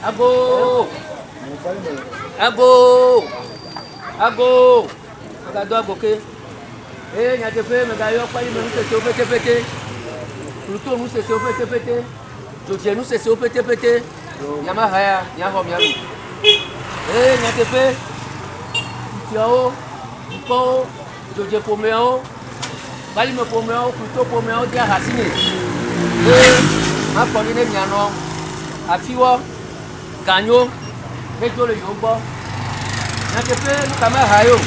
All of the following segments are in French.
Ago. Ago. Ago. Agado agoke. Eh, nyate pe me ga yo pa ni me nous c'est au pété. Pluto nous c'est au pété. Jodje nous c'est au pété. Yama haya, nyavo mialu. Eh, nyate pe. Tiao. Ipo. Jodje pomeo. Bali me pomeo, Pluto pomeo dia racine. Eh, ma koline miano. Afiwo. Ganyo. Mejo le yobo. Nyate pe nous kama hayo.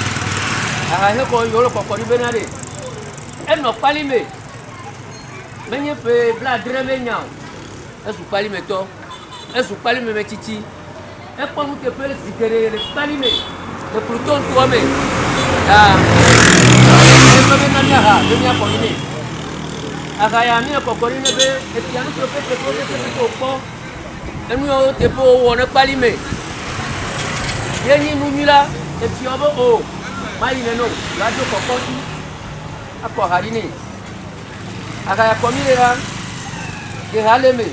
Ahe ko yolo kokori benade eno pali me menye pe bla dreme nyao esu pali me to esu pali me titi e ko nu te pe zikere le pali me le pluton to me ah e ko be na nya ha be nya ko ni aga ya mi kokori ne be e ti anu to pe ko po enu yo te po wo ne pali me ye ni nu mi la e ti obo o Mayi neno, radio kokoti, ako harine. Aka ya komile la, de haleme,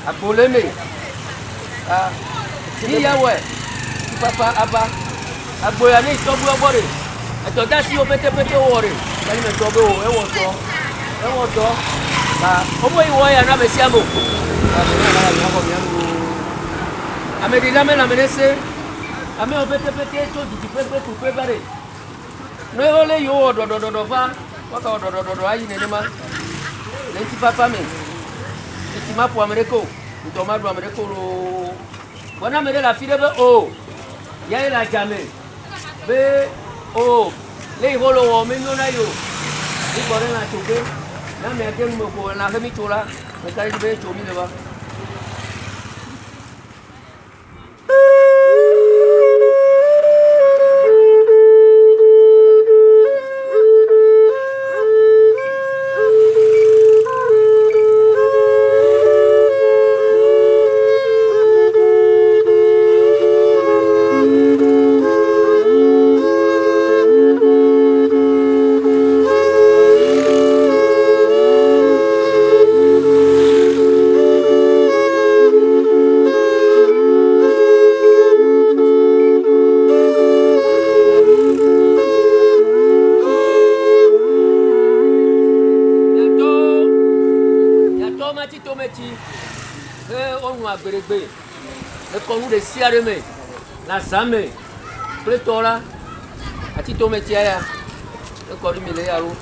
akoleme. Ni yawe, papa aba, aboya ni tobu obore. Eto dasi o pete owore. Kani me tobe o, ewo to. Omo iwo ya na mesiamo. Amedi lame la menese. Ame o pete to di pepe ku pebare no yo le yo do va waka do ayi ne ma le ti papa me ti ma po americo to ma do americo lo bona me la fille be o ya la jame be o le ho lo me no na yo ni ko na choke na me ke mo ko na ke mi chola me ka be chomi le ba Agberegbe ekonu de siare me la zame pletola ati to me tia ya ekori mi le ya ro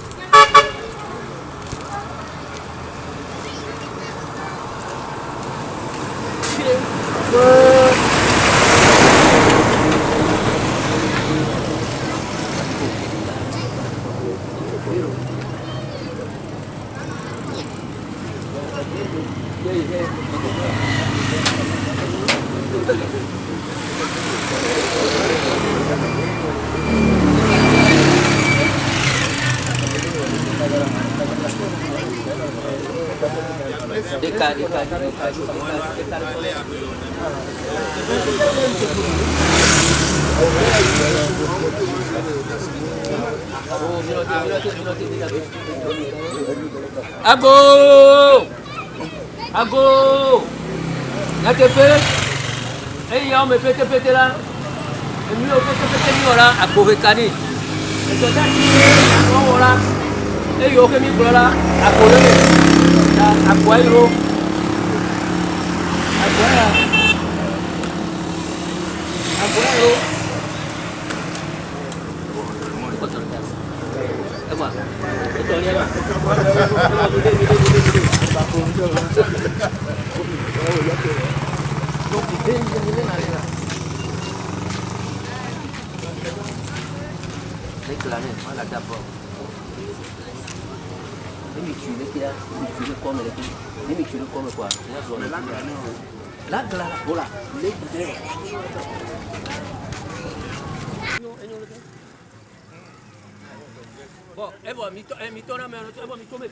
Ago Nate pe e ya o me pete la emi o pete ni ora agbo kani e to da ti o ora e yo ke mi bro la agbo le agbo iro La glala, voilà, les bouteilles. Bon, et bon, mi torna me, e bon, mi tome.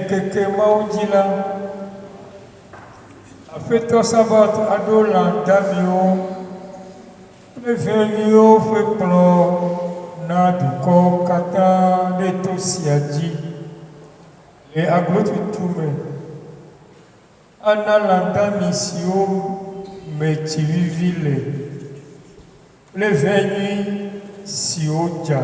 Keke maudila afeto sabat adola damio le velio feplo na duko kata de tosiaji le aglotutume analanda misio metivivile le veni sioja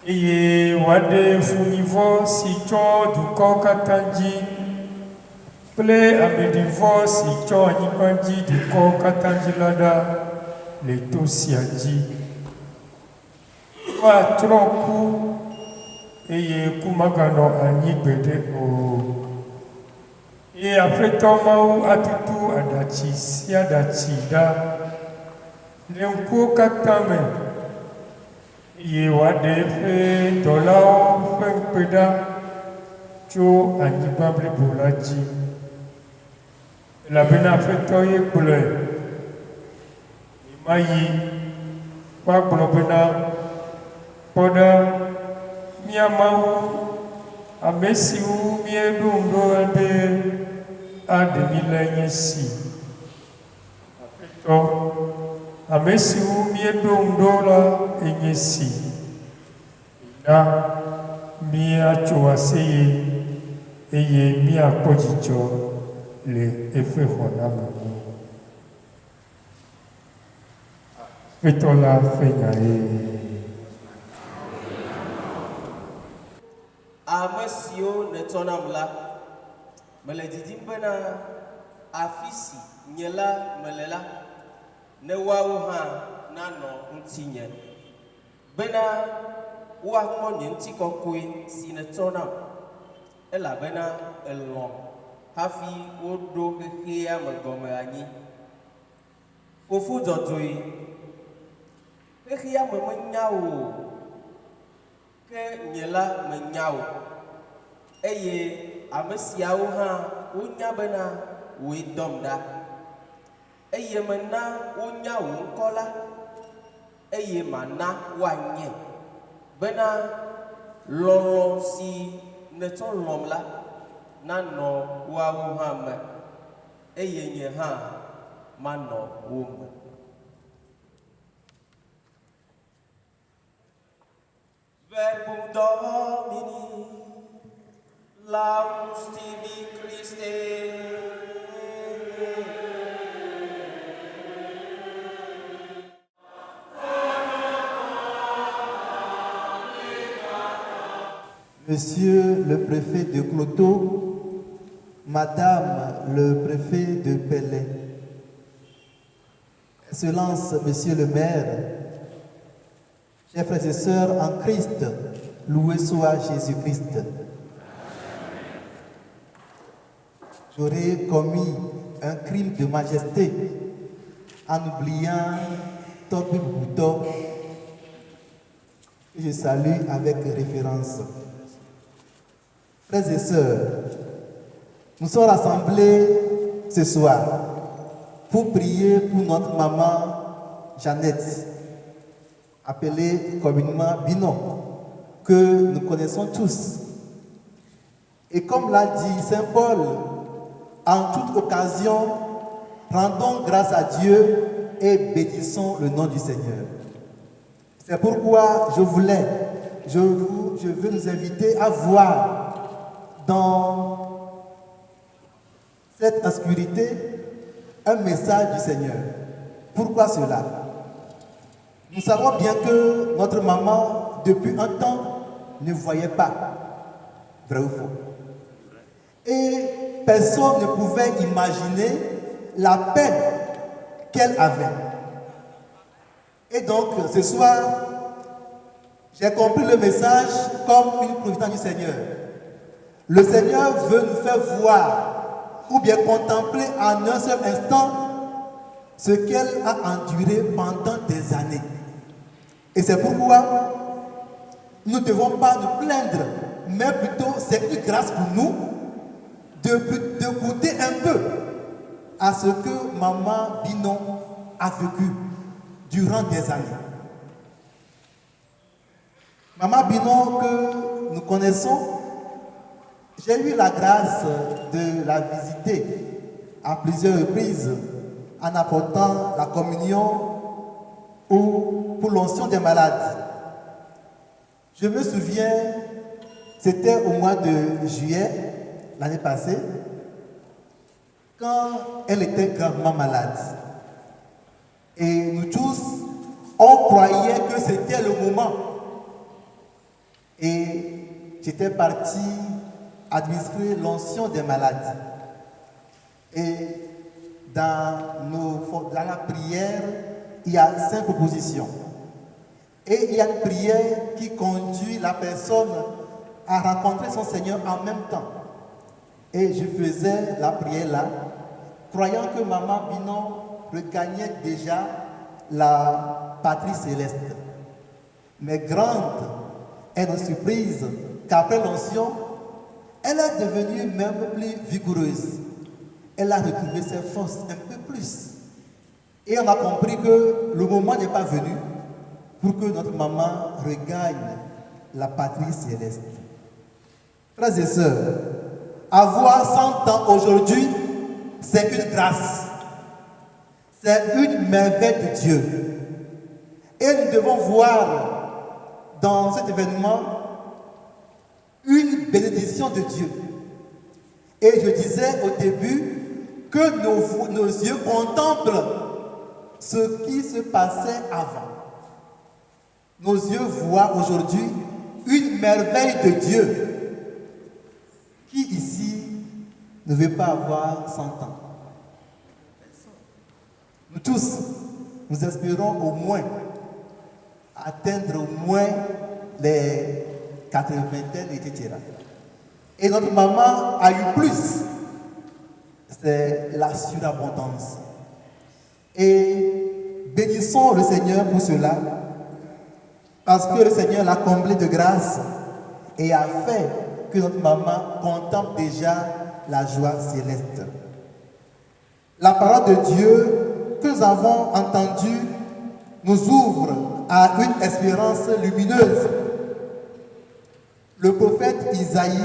Iye wade funivo si cho duko katanji ple amedivo si cho anyipanji duko katanji lada le tosiaji wa troku iye kumagano anyibede o iye afretomau atutu adachi si adachi da le nkuo katame eye wade ƒe dɔlawo ƒe ŋukpeɖa tso anyigba blibo la dzi elabena aƒetɔ ye gblɔe ma yi woagblɔ bena kpɔ ɖa mía Mawu ame siwo míeɖo ŋɖo be aɖe mí le nye si aƒetɔ ame siwo míeɖo ŋɖo la enye si na míatso aseye eye míakpɔ dzidzɔ le eƒe xɔname me. Aƒetɔ la ƒe nyae. Ame siwo nètsɔnam la, mele didim bena afi si nye la mele la, ne woawo hã nanɔ ŋutinye, bena woakpɔ nye ŋutikɔkɔe si nètsɔnam, elabena elɔ̃m hafi woɖo xexea me gɔme anyi. Fofo dzɔdzɔe, xexea me menya o, ke nye la menya o, eye ame siawo hã wonya bena woe dɔm ɖa, eye mena wonya wò ŋkɔ la, eye mana woanye bena lɔlɔ̃ si nètsɔ lɔ̃m la nanɔ woawo hã me, eye nye hã manɔ wo me. Verbum Domini, laus tibi Christe. Monsieur le préfet de Cloto, Madame le préfet de Pelé, Excellence, Monsieur le maire, chers frères et sœurs en Christ, loué soit Jésus-Christ. J'aurais commis un crime de majesté en oubliant Topi Bouto, que je salue avec référence. Frères et sœurs, nous sommes rassemblés ce soir pour prier pour notre maman Jeannette, appelée communément Bino, que nous connaissons tous. Et comme l'a dit Saint Paul, en toute occasion, rendons grâce à Dieu et bénissons le nom du Seigneur. C'est pourquoi je veux nous inviter à voir dans cette obscurité un message du Seigneur. Pourquoi cela? Nous savons bien que notre maman, depuis un temps, ne voyait pas. Vrai ou faux? Et personne ne pouvait imaginer la peine qu'elle avait. Et donc, ce soir, j'ai compris le message comme une providence du Seigneur. Le Seigneur veut nous faire voir ou bien contempler en un seul instant ce qu'elle a enduré pendant des années. Et c'est pourquoi nous ne devons pas nous plaindre, mais plutôt c'est une grâce pour nous de goûter un peu à ce que maman Bino a vécu durant des années. Maman Bino que nous connaissons, j'ai eu la grâce de la visiter à plusieurs reprises en apportant la communion ou pour l'onction des malades. Je me souviens, c'était au mois de juillet l'année passée, quand elle était gravement malade. Et nous tous, on croyait que c'était le moment. Et j'étais parti administrer l'onction des malades. Et dans la prière, il y a 5 propositions. Et il y a une prière qui conduit la personne à rencontrer son Seigneur en même temps. Et je faisais la prière là, croyant que maman Bino regagnait déjà la patrie céleste. Mais grande est notre surprise qu'après l'onction, elle est devenue même plus vigoureuse. Elle a retrouvé ses forces un peu plus. Et on a compris que le moment n'est pas venu pour que notre maman regagne la patrie céleste. Frères et sœurs, avoir 100 ans aujourd'hui, c'est une grâce. C'est une merveille de Dieu. Et nous devons voir dans cet événement une bénédiction de Dieu. Et je disais au début que nos yeux contemplent ce qui se passait avant. Nos yeux voient aujourd'hui une merveille de Dieu. Qui ici ne veut pas avoir 100 ans? Nous tous, nous espérons au moins atteindre au moins les 80, etc. Et notre maman a eu plus. C'est la surabondance. Et bénissons le Seigneur pour cela, parce que le Seigneur l'a comblé de grâce et a fait que notre maman contemple déjà la joie céleste. La parole de Dieu que nous avons entendue nous ouvre à une espérance lumineuse. Le prophète Isaïe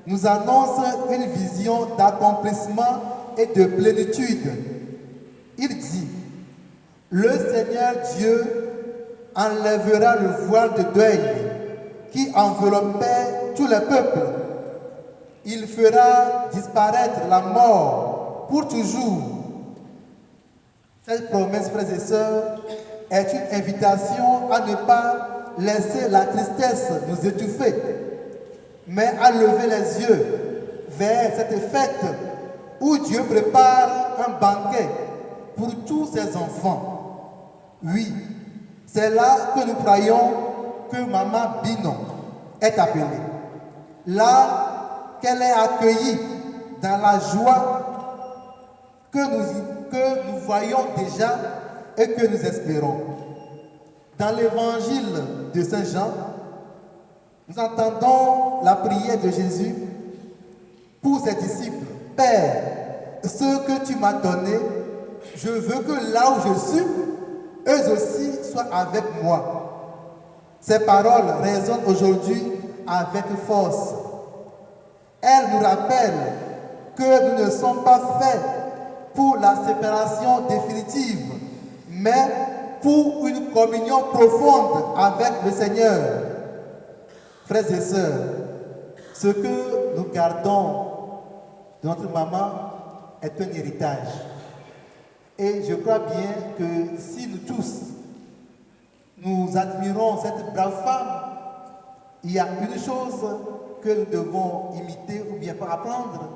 nous annonce une vision d'accomplissement et de plénitude. Il dit: le Seigneur Dieu enlèvera le voile de deuil qui enveloppait tous les peuples. Il fera disparaître la mort pour toujours. Cette promesse, frères et sœurs, est une invitation à ne pas laisser la tristesse nous étouffer, mais à lever les yeux vers cette fête où Dieu prépare un banquet pour tous ses enfants. Oui, c'est là que nous croyons que Maman Binon est appelée. Là qu'elle est accueillie dans la joie que nous voyons déjà et que nous espérons. Dans l'évangile de Saint Jean, nous entendons la prière de Jésus pour ses disciples. Père, ce que tu m'as donné, je veux que là où je suis, eux aussi soient avec moi. Ces paroles résonnent aujourd'hui avec force. Elles nous rappellent que nous ne sommes pas faits pour la séparation définitive, mais pour une communion profonde avec le Seigneur. Frères et sœurs, ce que nous gardons de notre maman est un héritage. Et je crois bien que si nous tous, nous admirons cette brave femme, il y a une chose que nous devons imiter ou bien apprendre,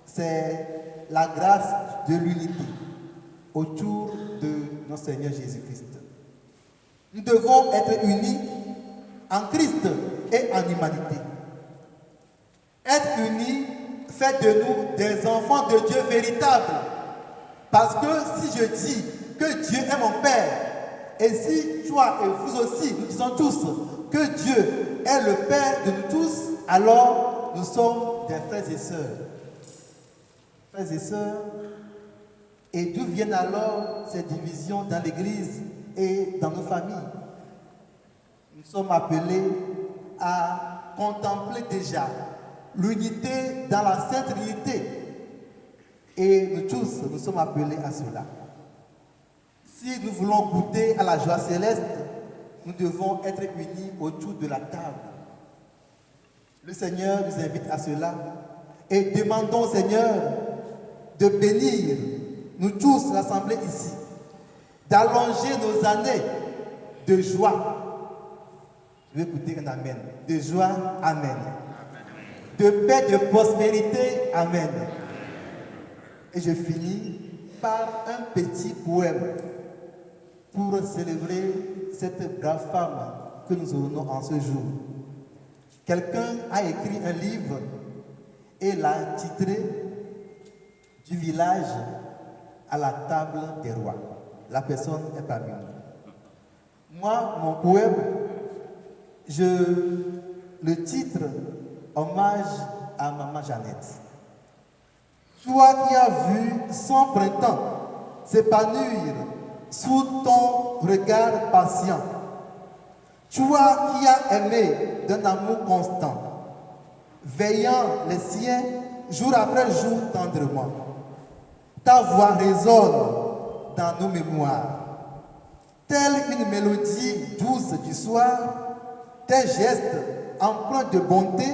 c'est la grâce de l'unité autour de notre Seigneur Jésus-Christ. Nous devons être unis en Christ et en humanité. Être unis fait de nous des enfants de Dieu véritables. Parce que si je dis que Dieu est mon Père, et si toi et vous aussi, nous disons tous que Dieu est le Père de nous tous, alors nous sommes des frères et sœurs. Frères et sœurs, et d'où viennent alors ces divisions dans l'Église et dans nos familles? Nous sommes appelés à contempler déjà l'unité dans la Sainte Trinité. Et nous tous, nous sommes appelés à cela. Si nous voulons goûter à la joie céleste, nous devons être unis autour de la table. Le Seigneur nous invite à cela. Et demandons au Seigneur de bénir nous tous rassemblés ici, d'allonger nos années de joie. Je vais écouter un amen. De joie, amen. De paix, de prospérité, amen. Et je finis par un petit poème pour célébrer cette brave femme que nous honorons en ce jour. Quelqu'un a écrit un livre et l'a titré « Du village à la table des rois ». La personne est parmi nous. Moi, mon poème, le titre Hommage à Maman Jeannette. Toi qui as vu son printemps s'épanouir sous ton regard patient. Toi qui as aimé d'un amour constant, veillant les siens jour après jour tendrement. Ta voix résonne dans nos mémoires. Telle une mélodie douce du soir, tes gestes empreints de bonté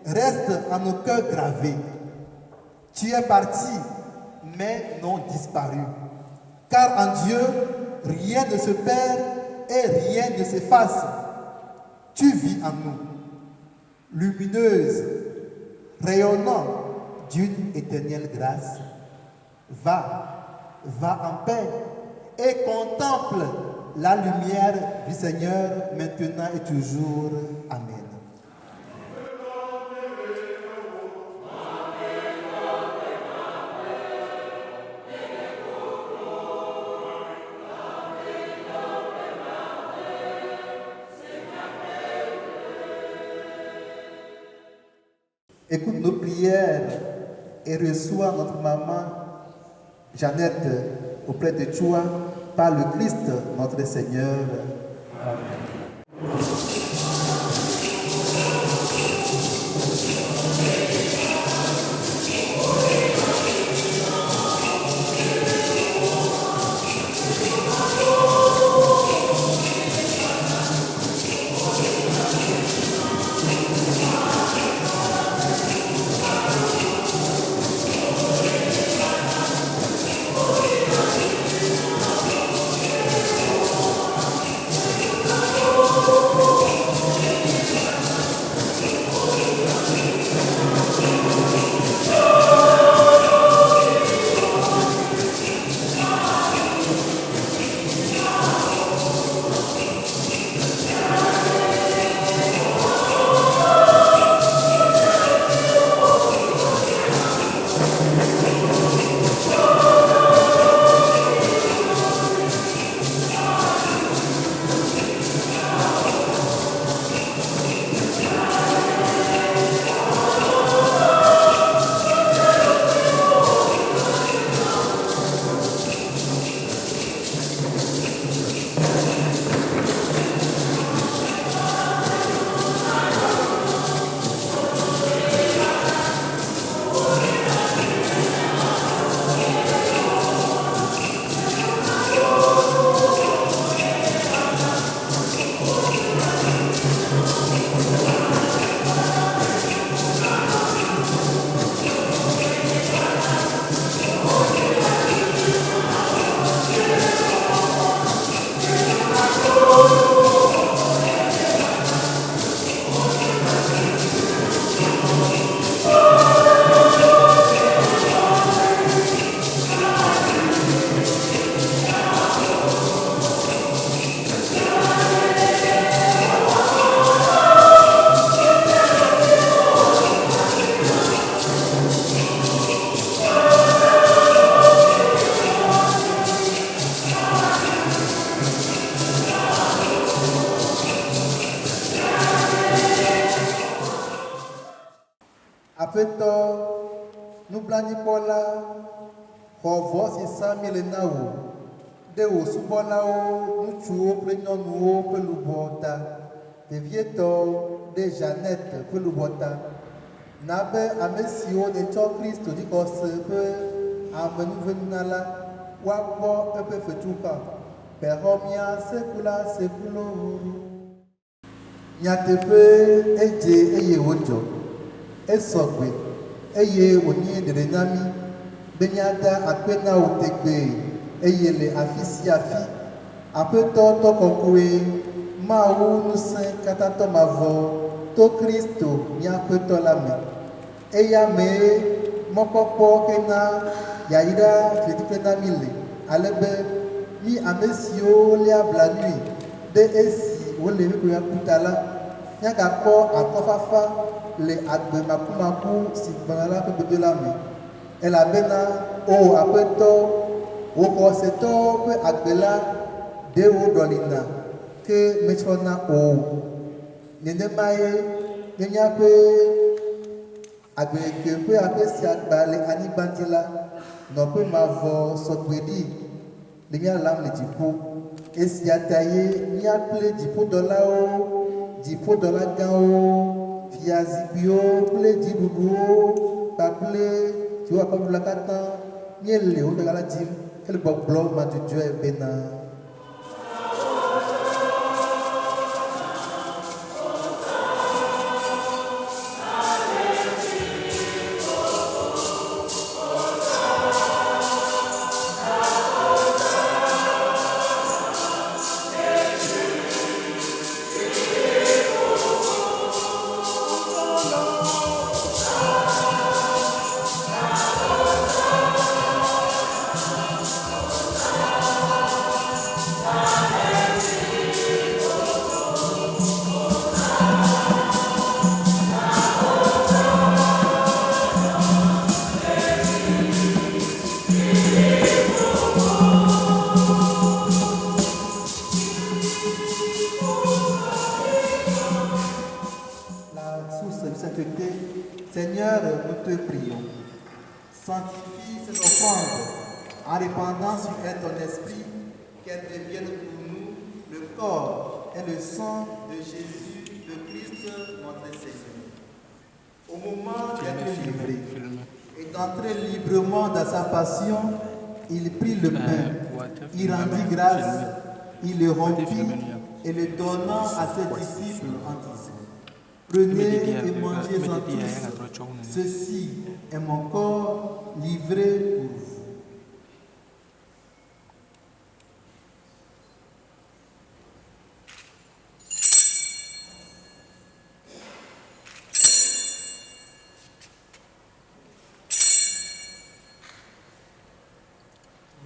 restent en nos cœurs gravés. Tu es parti, mais non disparu. Car en Dieu, rien ne se perd et rien ne s'efface. Tu vis en nous, lumineuse, rayonnant d'une éternelle grâce. Va en paix et contemple la lumière du Seigneur maintenant et toujours. Amen. Écoute nos prières et reçois notre maman Jeannette auprès de toi par le Christ notre Seigneur. Amen. Apeto nublani pola hovo si sami le nawo de wo subola o nutsuwo kple nyɔnuwo ƒe lubɔta vevietɔ de Jeannette ƒe lubɔta na be ame siwo netsɔ Kristo dzixɔse ƒe amenuvena la woakpɔ eƒe fetuxa pexɔmia sekula sekulo nyateƒe edze eye wodzɔ esɔgbe eye wònye ɖeɖenami be míada akpe na wò tegbe eye le afi sia afi aƒetɔ tɔkɔkɔe Mawu ŋusẽ katã tɔmavɔ to Kristo míaƒetɔ la me eya mee mɔkpɔkpɔ hena yayra fitikpe na mi le alebe mi ame siwo lia blanui ɖe esi wole ƒe kuta la míagakpɔ akɔfafa le agbe makumaku si gbɔna la ƒe gbedo la me elabena o aƒetɔ wò xɔsetɔwo ƒe agbe la ɖe wo ɖɔlina que Mechona o Nenemaye, Nenyape, Agweke, peu appréciable, les Anibantila, non peut m'avoir sorti, les miens lames les dipos, et si a taillé, n'y a plus dipos de là-haut, dipos de la gao, fiazipio, plus diboubou, paplé, tu vois comme la catan, n'y a le haut de la dim, et le bob blanc m'a du Dieu et bénin. Seigneur, nous te prions. Sanctifie cette offrande en répandant sur elle ton esprit, qu'elle devienne pour nous le corps et le sang de Jésus, le Christ, notre Seigneur. Au moment d'être livré et d'entrer librement dans sa passion, il prit le pain, il rendit grâce, il le rompit et le donnant à ses disciples en disant: Prenez et mangez-en tous, ceci est mon corps livré pour vous.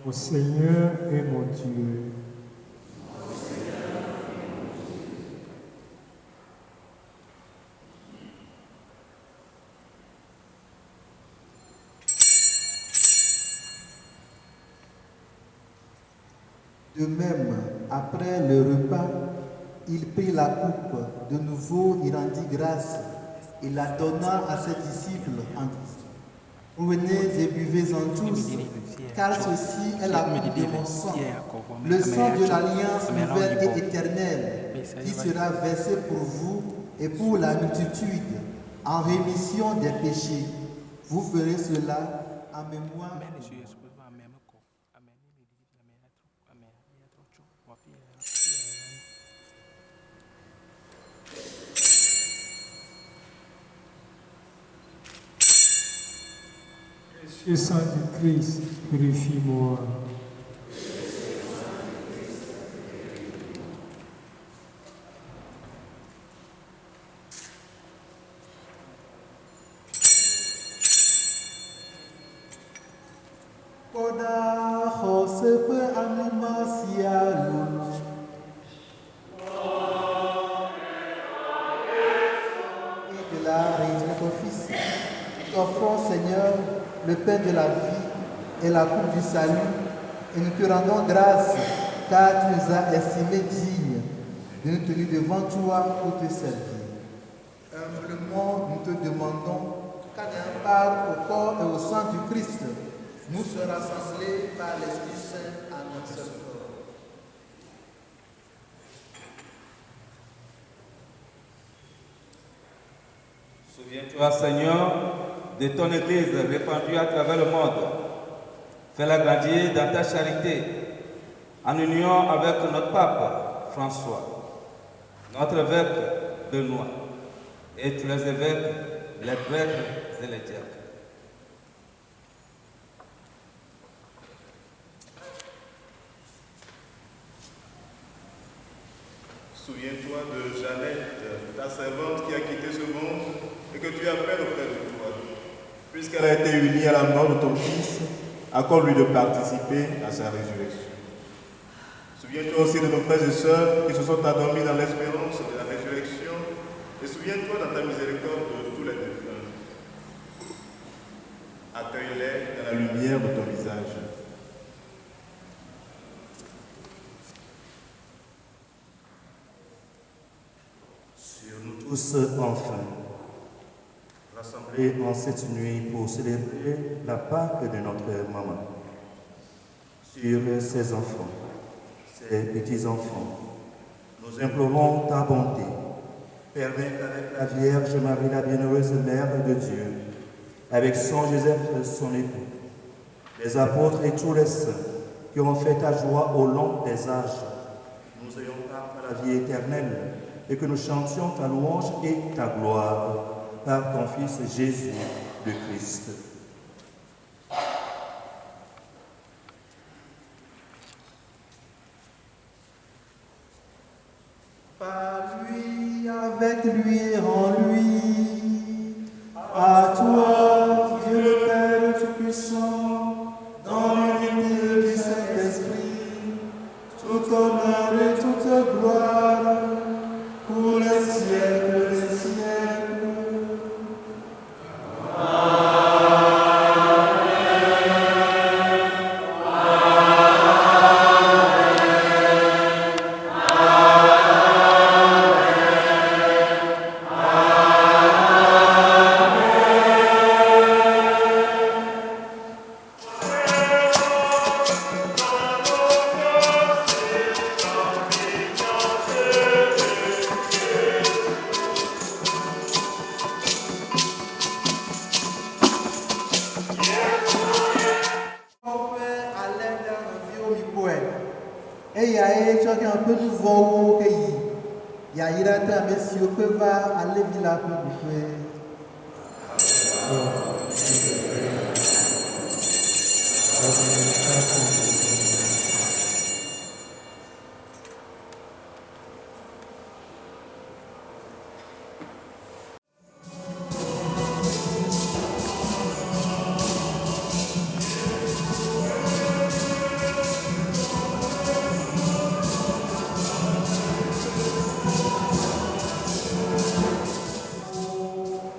Mon Seigneur et mon Dieu. De même, après le repas, il prit la coupe, de nouveau il rendit grâce et la donna à ses disciples en disant: Prenez et buvez-en tous, car ceci est la coupe de mon sang, le sang de l'alliance nouvelle et éternelle, qui sera versé pour vous et pour la multitude en rémission des péchés. Vous ferez cela en mémoire de moi. Précieux sang du Christ, purifie-moi. Koda hosepe anima sialu. Et de la réunion de ton Fils, t'offrons, Seigneur, le pain de la vie et la coupe du salut, et nous te rendons grâce, car tu nous as estimés dignes de nous tenir devant toi pour te servir. Humblement, nous te demandons qu'en ayant part au corps et au sang du Christ, nous serons rassemblés par l'Esprit Saint à un seul corps. Souviens-toi, Seigneur, de ton Église répandue à travers le monde. Fais-la grandir dans ta charité, en union avec notre pape François, notre évêque Benoît, et tous les évêques, les prêtres et les diacres. Souviens-toi de Jeannette, ta servante qui a quitté ce monde et que tu appelles auprès de toi. Puisqu'elle a été unie à la mort de ton Fils, accorde-lui de participer à sa résurrection. Souviens-toi aussi de nos frères et sœurs qui se sont endormis dans l'espérance de la résurrection, et souviens-toi dans ta miséricorde de tous les défunts. Accueille-les dans la lumière de ton visage. tous enfin rassemblés en cette nuit pour célébrer la Pâque de notre maman. Sur ses enfants, ses petits-enfants, nous implorons ta bonté. Permets qu'avec la Vierge Marie, la bienheureuse Mère de Dieu, avec son Joseph, son époux, les apôtres et tous les saints qui ont fait ta joie au long des âges, nous ayons part à la vie éternelle et que nous chantions ta louange et ta gloire par ton Fils Jésus le Christ. Par lui, avec lui et en lui, à toi, Dieu le Père Tout-Puissant, dans l'unité du Saint-Esprit, tout honneur et toute gloire, pour les siècles des siècles.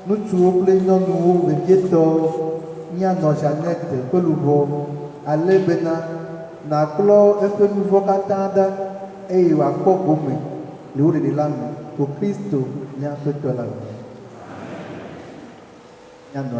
Nous tous plaignons nous, les piétons, ni à nos Jeannette, que nous voulons, à l'ébena, n'a clos un peu nouveau qu'attendre, et il va pas gommer, le haut de l'âme, pour Christ, ni un peu de la vie. Ni à nous.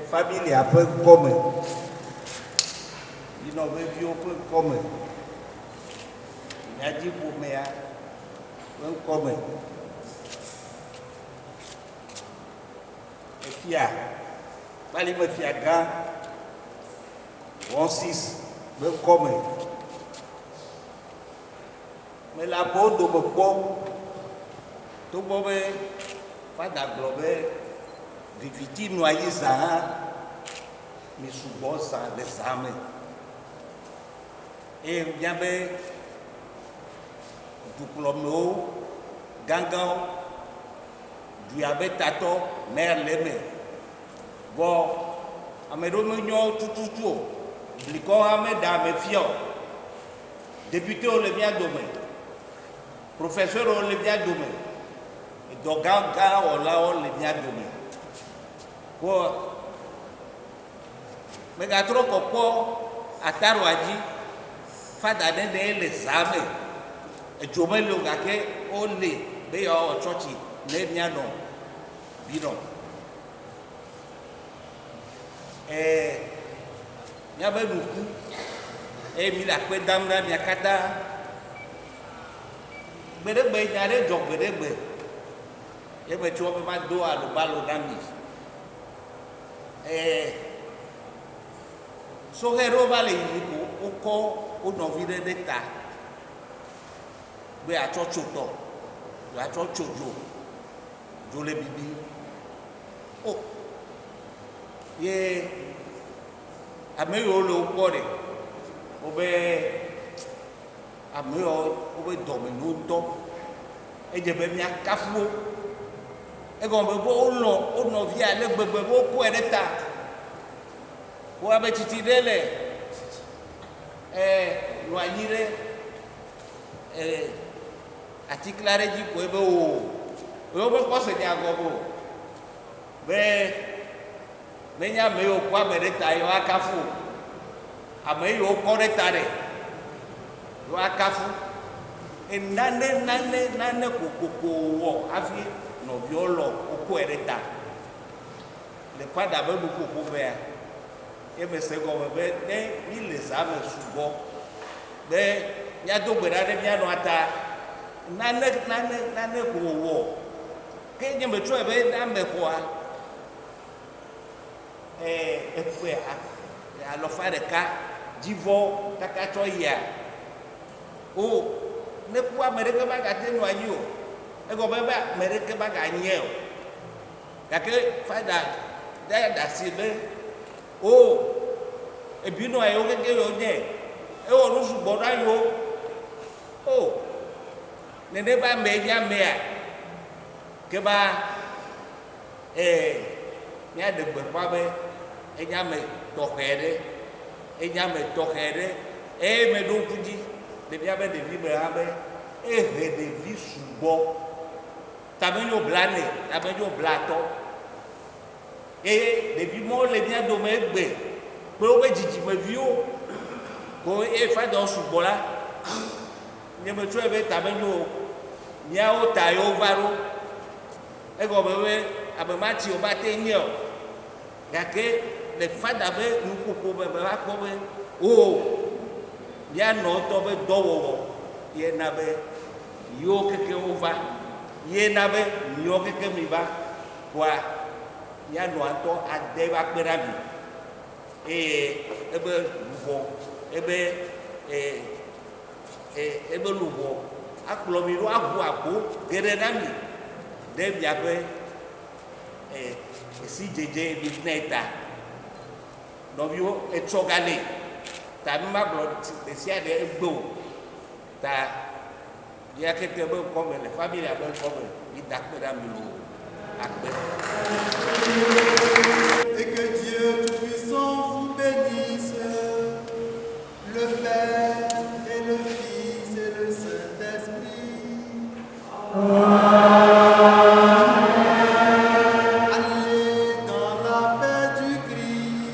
Famille a peu commun. Ils n'ont vu un peu commun. Il a dit pour moi, un commun. Et puis, pas les me faire grand, 6, un commun. Mais la bonne de mon corps, tout le monde, pas d'agglomé, des victimes noyées, ça, mais souvent ça des armes. Et il y avait du plomo, gangan, du abetato, mère l'aimée. Bon, à mes réunions, tout, blicon à mes dames fiants, député au le bien domaine, professeur au le bien domaine, et donc gangan au là au le bien domaine. Bon, mais quand on a Tarouadi, fada de les armes, et Jomel le gake, on les, mais au chochi, les mianos, bidon. Et miabe nuku eye mi le akpe dam na mia katã gbeɖegbe nya ɖe dzɔ gbeɖegbe ye metsɔ be mado alobalo na mi sɔhɛ ɖewo va le yiyi ko wokɔ wo nɔvi ɖe ta be atsɔ tso tɔ atsɔ tso dzo le bibi o ye ame yiwo le wokpɔ ɖe wobe ame yiwo wobe dɔme nyo ŋutɔ edze be miakafu wo egɔme be wolɔ wo nɔvia ale gbegbe be wokɔe ɖe ta wo abe titi ɖe le nɔ anyi ɖe atikla ɖe dzi ko ebe wo be kɔse nya gɔme o be menye ame yiwo kɔ ame ɖe ta yiwo akafu ame yiwo kɔ ɖe ta ɖe yiwo akafu nane kokoko wɔ hafi nɔviwo lɔ wokɔe ɖe ta le ƒada be nuƒoƒo bea ye me se gɔme be ne mi le zã me sugbɔ be miado gbe ɖa ɖe mianɔ ata nane ko wɔ ke nye metrɔe be ne ame xɔa eƒe alɔfa ɖeka dzivɔ kaka tsɔ yia o ne ku ame ɖeke ba gate nɔ anyi o egɔme be ame ɖeke ba ganyɛ o gake fada de asi be o ebinɔ ayiwo keke yiwo nye ewɔ nu sugbɔ na yiwo o nene ba ame nye amea ke ba míaɖe gbeƒã be enye ame tɔxɛ ɖe enye ame tɔxɛ ɖe eye me ɖo ŋku dzi le míabe ɖevi me hã be ehe ɖevi sugbɔ tame nyo bla nɛ tame nyo bla tɔ eye ɖevi mɔwo le mía dome egbe kple wobe dzidzimeviwo ko eye fadawo sugbɔ la nye me trɔe be tame nyo míawo ta yewo va ɖo egɔme be ame ma tsi o ba te nye o gake le fada be nuƒoƒo me va kpɔ be o míanɔ tɔ be dɔwɔwɔ ye na be yiwo keke wova ye na be yiwo keke mi va koa míanɔ ŋutɔ ade va kpe ɖa mi eye ebe luʋɔ ebe luʋɔ akplɔ mi ɖo aʋu agbo geɖe na mi ɖe miaƒe esi dzedze mi ne ta nɔviwo etsɔ gale ta mi ma gblɔ desia ɖe egbe o ta ya kete be ŋkɔme le familia be ŋkɔme mi da kpe ɖa mi lo akpe. Et que Dieu Tout-Puissant vous bénisse, le Père et le Fils et le Saint-Esprit. Allez dans la paix du Christ.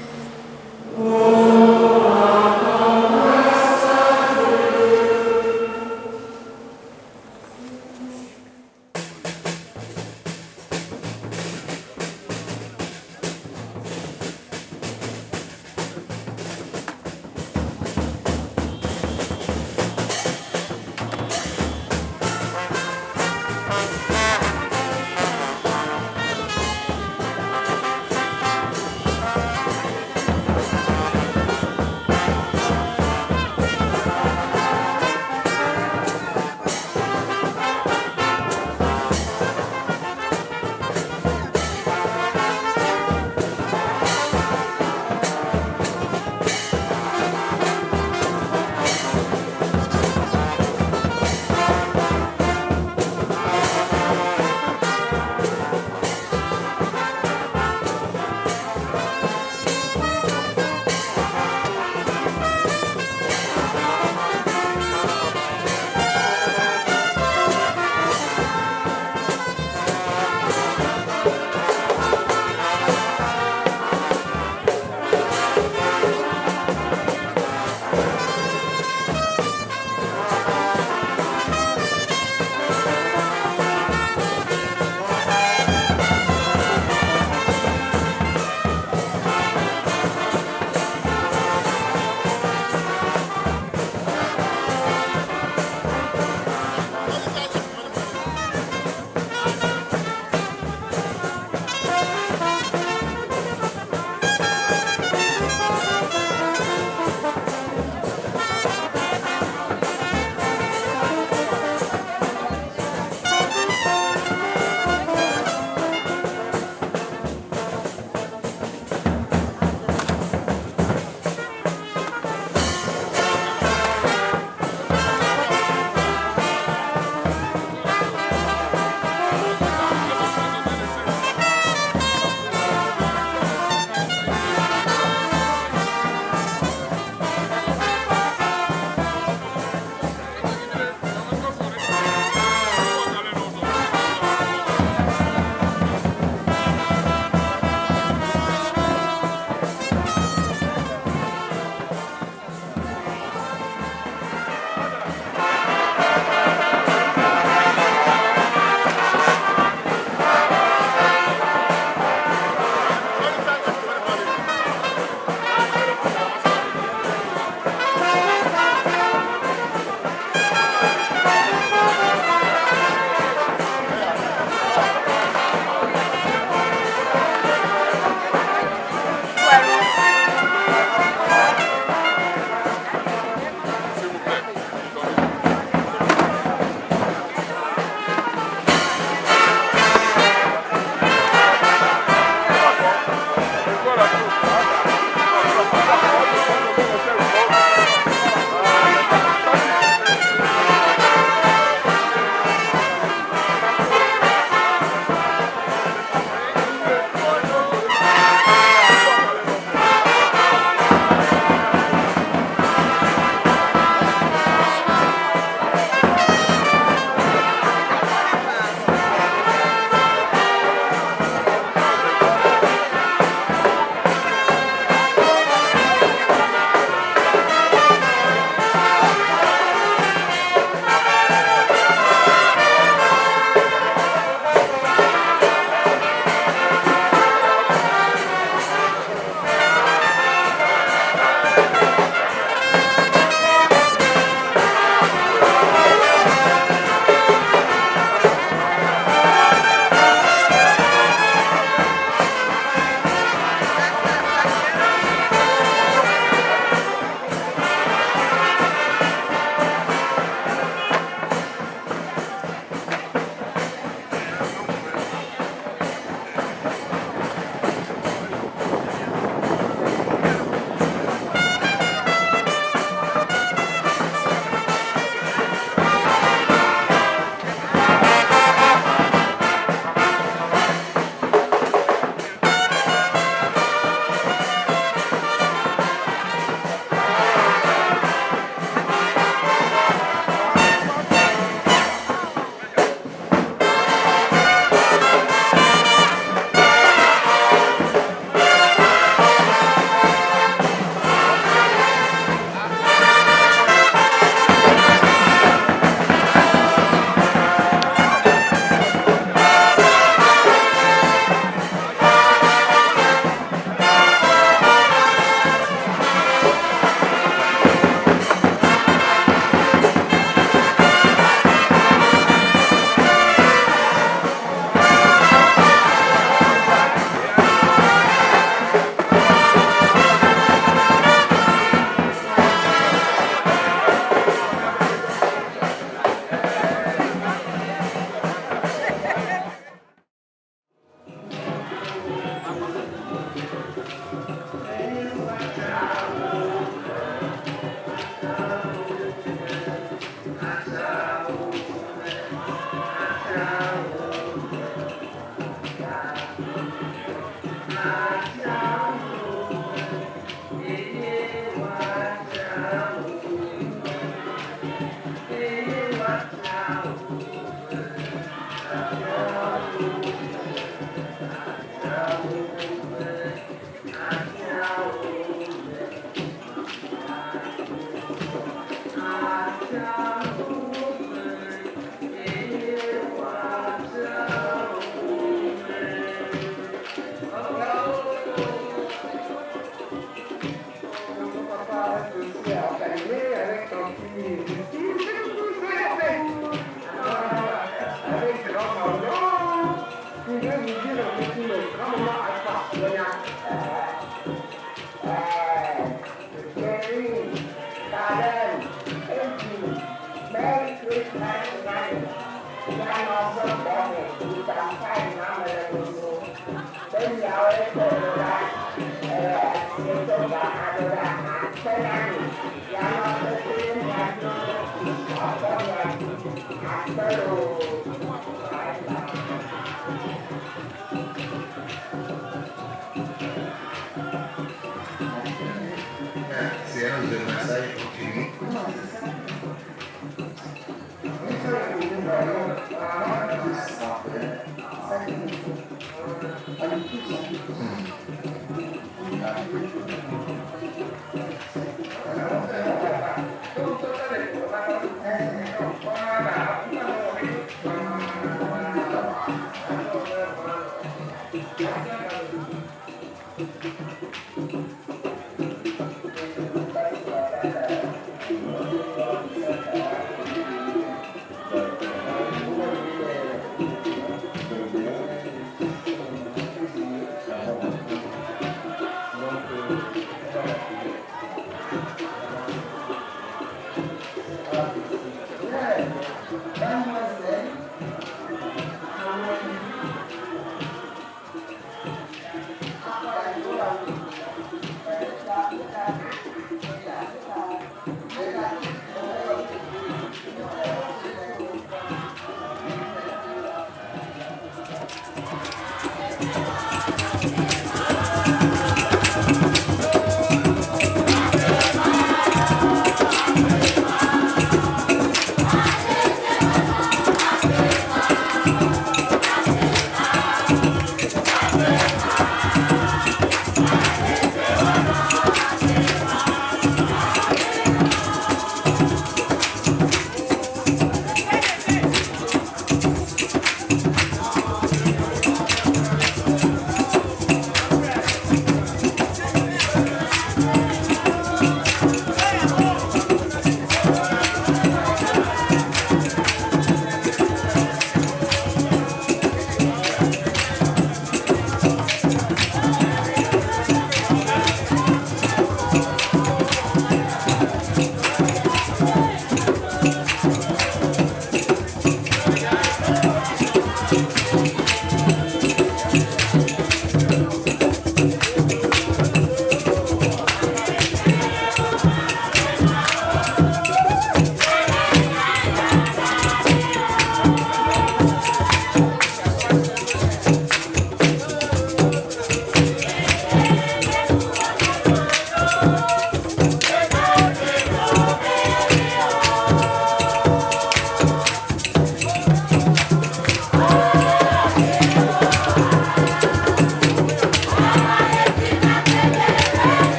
Séance de massage continue.